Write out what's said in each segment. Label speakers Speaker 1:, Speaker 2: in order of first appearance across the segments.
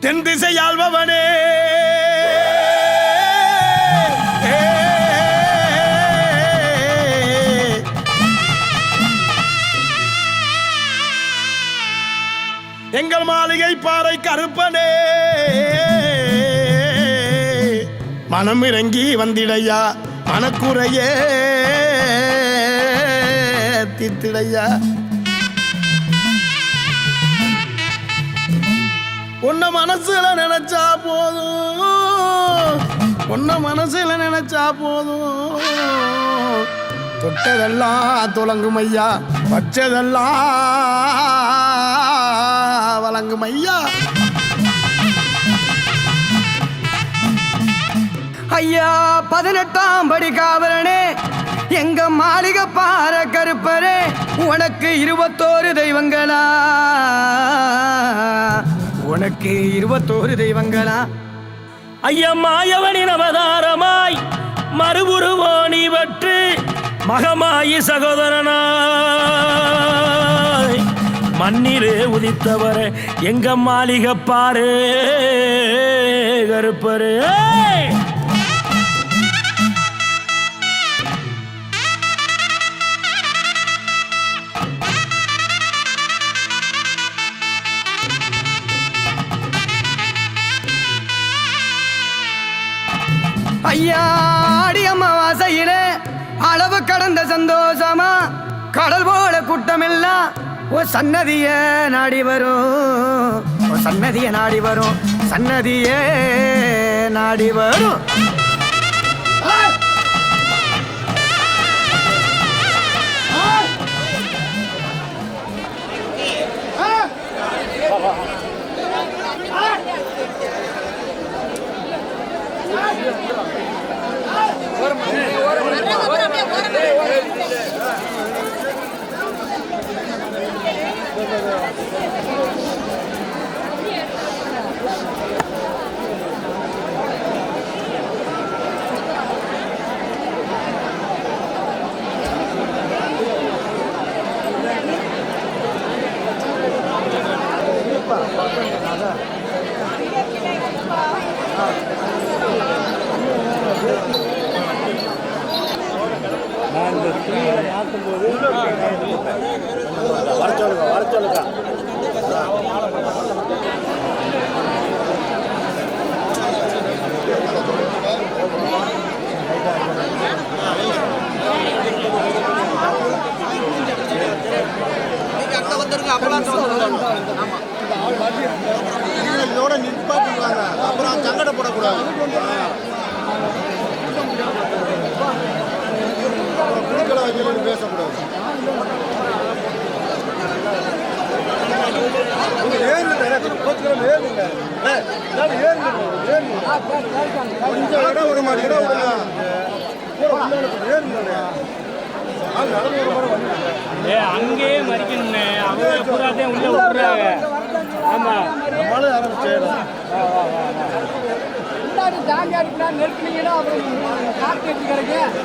Speaker 1: தென் திசை ஆள்பவனே எங்கள் மாளிகை பாறை கருப்பனே மனம் இறங்கி வந்திடையா மனக்குறையே தீர்த்திடையா உன்ன மனசுல நினைச்சா போதும் உன்ன மனசுல நினைச்சா போதும் தொட்டதெல்லாம் துலங்கும் ஐயா வச்சதெல்லாம் வழங்கும் ஐயா
Speaker 2: ஐயா 18ஆம் படி காவலனே எங்க மாளிகை பாற கருப்பரே உனக்கு 21 தெய்வங்களா உனக்கு 21 தெய்வங்களா
Speaker 3: ஐயா மாயவனின் அவதாரமாய் மறுபுருவோணி வற்று மகமாயி சகோதரனாய் மண்ணிலே உதித்தவரே எங்க மாளிகை பாரு கருப்பரே
Speaker 2: ஐயா ஆடி அமாவாசையிலே அளவு கடந்த சந்தோஷமா கடல் போல கூட்டமெல்லாம் ஓ சன்னதிய நாடி வரும் ஓ சன்னதிய நாடி வரும் சன்னதிய நாடி வரும்
Speaker 4: நான் இந்த துணியை மாற்றும்போது வர சொல்லுங்க இதோட நிற்பாட்டுவாங்க அப்புறம் சங்கடப்படக்கூடாது குடிக்கலை வைக்கணும்னு பேசக்கூடாது கொஞ்சம் இடம் விட மாட்டேங்கிறேன்
Speaker 3: அங்கேயே மறிக்கணும்னே அவங்க பூராத்தையும் உள்ள விட்டுறாங்க. ஆமா
Speaker 4: நம்மளால ஆரம்பிச்சேன்
Speaker 2: தாண்டி அடிப்பா நெருப்பினீங்கன்னா அப்புறம் காற்று எடுத்து கிடைக்கும்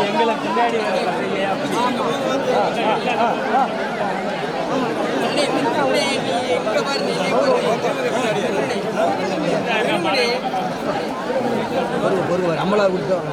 Speaker 3: எங்களை பின்னாடி
Speaker 2: நம்மளா கொடுத்தோம்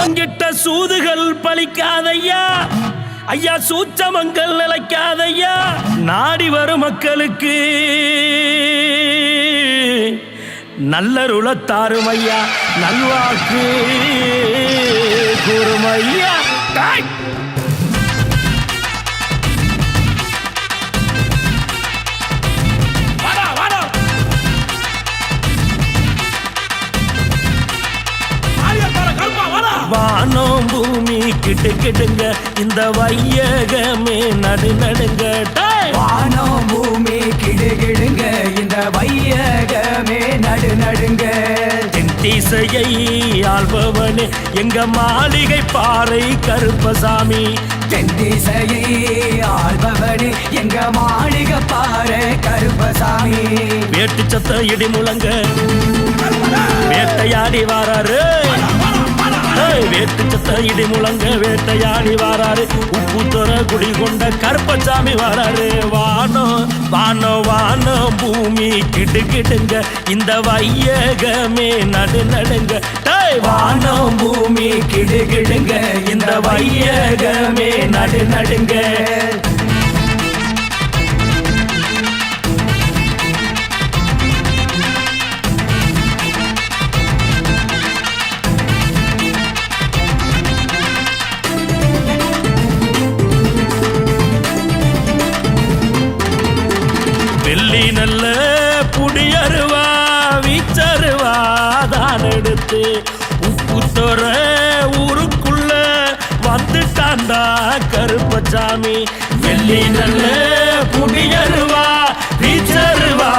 Speaker 3: உங்கிட்ட சூதுகள் பலிக்காதையா ஐயா, சூச்சமங்கள் நிலைக்காதையா. நாடி வரும் மக்களுக்கு நல்லருளத்தாரும் ஐயா, நல்வாக்கு கூறுமையா. வானம் பூமி கிட்டு கிட்டுங்க, இந்த வையகமே நடு நடுங்க.
Speaker 5: வானம் பூமி கிடுகிடுங்க, இந்த வையகமே நடு நடுங்க.
Speaker 3: தென்திசையை ஆள்பவனே எங்க மாளிகை பாறை கருப்பசாமி.
Speaker 5: தென்திசையை ஆள்பவனே எங்க மாளிகை பாறை கருப்பசாமி.
Speaker 3: வேட்டு சத்த இடி முழங்க வேட்டையாடி வாராரு. வேட்டு சத்த இடி முழங்க வேட்டையாடி வாராரு. உப்பு துற குடி கொண்ட கருப்பசாமி வாராரு. வானம் வானம் வானம் பூமி கிட்டு கிட்டுங்க, இந்த வையகமே நடு நடுங்க. வானம் பூமி கிடு கிடுங்க, இந்த வையகமே நடு நடுங்க. வெள்ளி நல்ல புடியருவா வீச்சருவா தான் எடுத்து உப்பு தோற ஊருக்குள்ள வந்துட்டாண்டா கருப்பசாமி. வெள்ளி நல்ல புடியருவா வீச்சருவா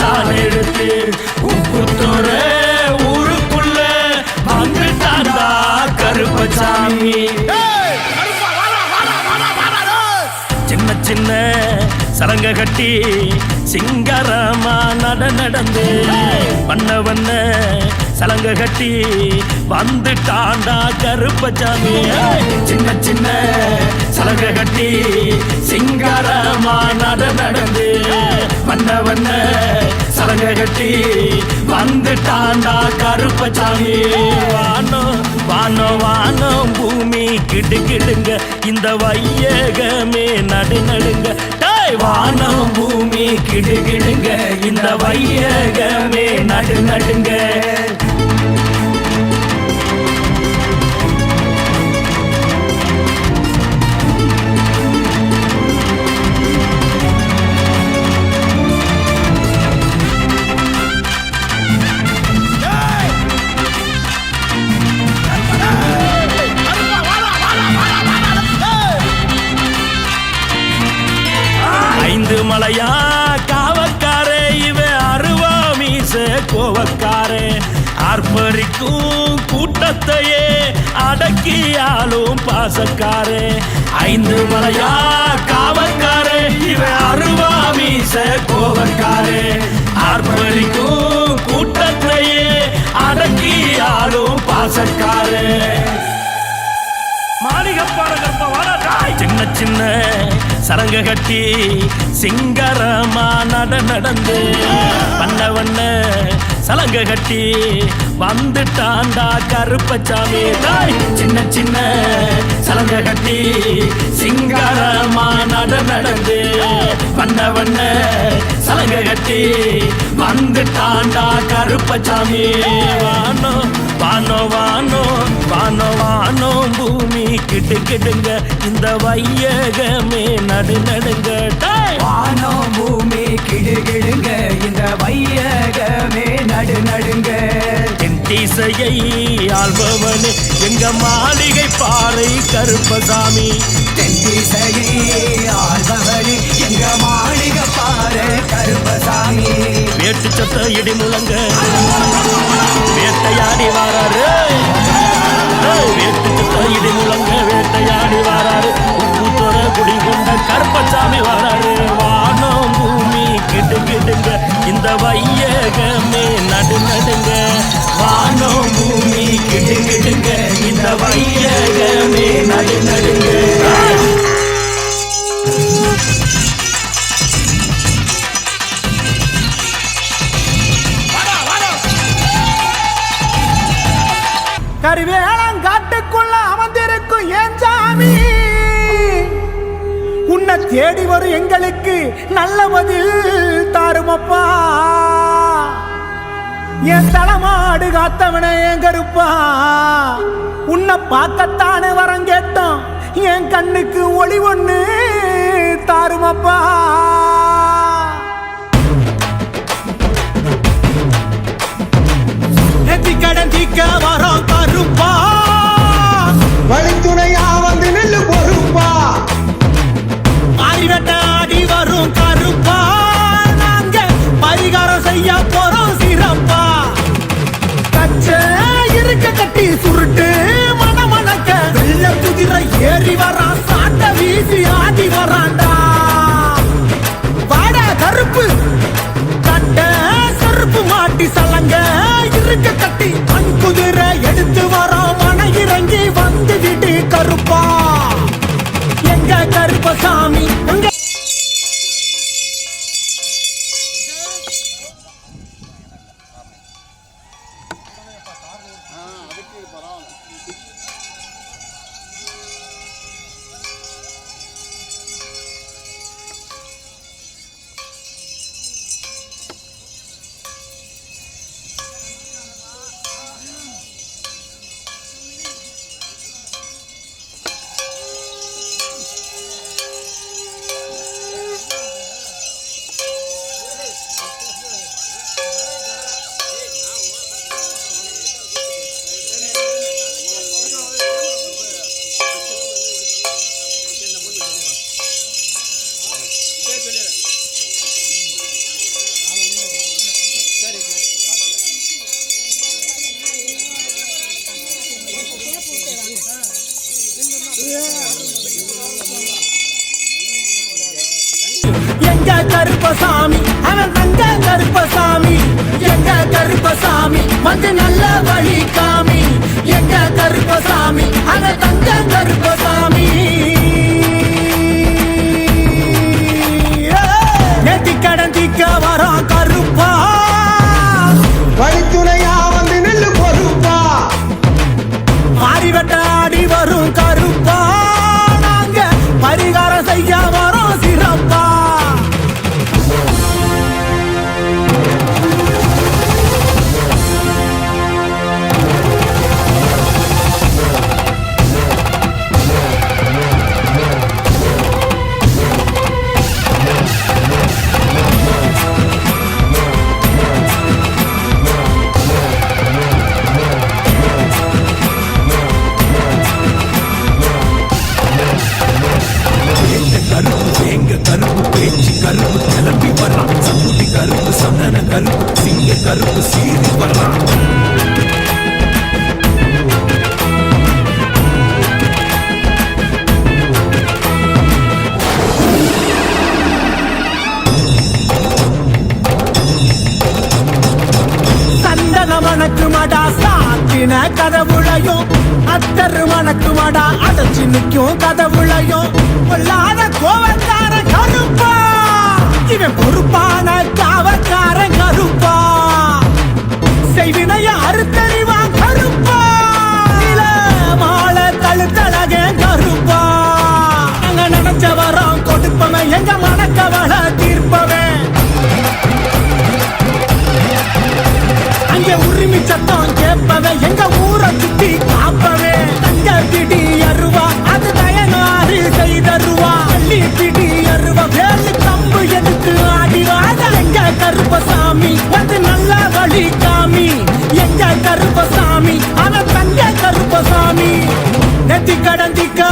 Speaker 3: தான் எடுத்து உப்பு தோற ஊருக்குள்ள வந்துட்டாண்டா கருப்பசாமி. சின்ன சின்ன சலங்க கட்டி சிங்காரமா நடந்து வண்ண வண்ண சலங்க கட்டி வந்துட்டாண்டா கருப்பசாமி. சின்ன சின்ன சலங்க கட்டி சிங்காரமா நடந்து வண்ண வண்ண சலங்க கட்டி வந்துட்டாண்டா கருப்பசாமி. வானம் வானம் வானம் பூமி கிடு கிடுங்க, இந்த வையகமே நடு நடுங்க. வானம் பூமி கிடு கிடுங்க, இந்த வையகமே நடு நடுங்க. மலையா காவக்காரே இவ அருவா மீச கோவக்காரே. ஆர்ப்பரிக்கும் கூட்டத்தையே அடக்கியாலும் பாசக்காரே. 5 மலையா காவக்காரே இவ அருவா மீச கோவக்காரே. ஆர்ப்பரிக்கும் கூட்டத்தையே அடக்கியாலும் பாசக்காரே. சின்ன சின்ன சரங்க கட்டி சிங்கரமா நடந்து பண்ண வண்ண சலங்க கட்டி வந்துட்டாண்டா கருப்பசாமி. சின்ன சின்ன சலங்க கட்டி சிங்கரமா நடந்து பண்ண வண்ண சலங்க கட்டி வந்துட்டாண்டா கருப்பசாமி. வானோ வானோ வானோ வானோ வானோ பூமி கிட்டு கிடுங்க, இந்த வையகமே நடு நடுங்க.
Speaker 5: வானம் பூமி கிடுகிடுங்க, இந்த வையகமே நடு நடுங்க.
Speaker 3: தென்திசையை ஆள்பவனே எங்க மாளிகை பாறை கருப்பசாமி.
Speaker 5: தென்திசையை ஆள்பவனே எங்க மாளிகை பாறை கருப்பசாமி.
Speaker 3: வேட்டு சத்த இடி முழங்க வேட்டையாடி வாராரு. வேட்டு சத்த இடி முழங்க வேட்டையாடி வாராரு. உப்பு தோற குடி கொண்ட கருப்பசாமி வாராரு. வானம் பூமி கிட்டு கிடுங்க, இந்த வையகமே நடு நடுங்க. வானம் பூமி கிட்டு கிடுங்க, இந்த வையகமே நடு நடுங்க.
Speaker 1: கருவேலங்காட்டு
Speaker 5: சாமி உன்னை தேடி வரும் எங்களுக்கு நல்ல பதில் தாருமப்பா என் தலைமாடு காத்தவன என் கருப்பா உன்னை பார்க்கத்தானே வரம் கேட்டோம் என் கண்ணுக்கு ஒளி ஒண்ணு தாருமப்பா கடன் தீக்க வரோம் கருப்பா
Speaker 1: வழித்துணையா வந்து நெல்லு பொறுப்பா
Speaker 5: ஆடி வரும் கருப்பா நாங்க பரிகாரம் செய்ய போறோம் சிறப்பா கச்ச இருக்க கட்டி சுருட்டு மணமணக்க வெள்ள குதிரை ஏறி வரான் சாட்ட வீசி ஆடி வரான்டா வாட கருப்பு கட்ட செருப்பு மாட்டி சலங்க இருக்க கட்டி மண் குதிரை எடுத்து வரோம் மன இறங்கி வந்து விட்டு கருப்பா எங்க கருப்பசாமி எங்க எங்க கருப்பசாமி அவன் தங்க கருப்பசாமி எங்க கருப்பசாமி வந்து நல்ல வழி காமி எங்க கருப்பசாமி அவன் தங்க கருப்பசாமி நேத்தி கடன் தீக்க வரோம் கருப்பா
Speaker 1: வழித்துணையா வந்து நெல்லு பொறுப்பா
Speaker 5: மாறி வெட்டாடி வரும் கருப்பா நாங்க பரிகாரம் செய்ய வரோம் சிறப்பா மணக்குமடா சாத்தின கதவுளையும் அத்தரு மணக்குமடா அடைச்சு நிற்கும் கதவுளையும் பொல்லாத கோவக்கார கருப்பா இவன் பொறுப்பான காவக்கார கருப்பா செய்வினைய அறுத்தறிவான் கருப்பா மாலை கழுத்தழக கருப்பா அங்க நினைச்ச வரோம் கொடுப்பவன் எங்க மனக்கவலை தீர்ப்பவன் அங்கே உரிமை சத்தம் கேட்பவன் எங்க ஊரை சுத்தி காப்பவே தங்க பிடி அருவா அது தயனாறு செய்தருவா அள்ளி பிடி அருவா வேலு கம்பு எடுத்து ஆடிவாத எங்க கருப்பசாமி வந்து நல்ல வழி காமி எங்க கருப்பசாமி அவன் தங்க கருப்பசாமி நெத்தி கடந்திக்க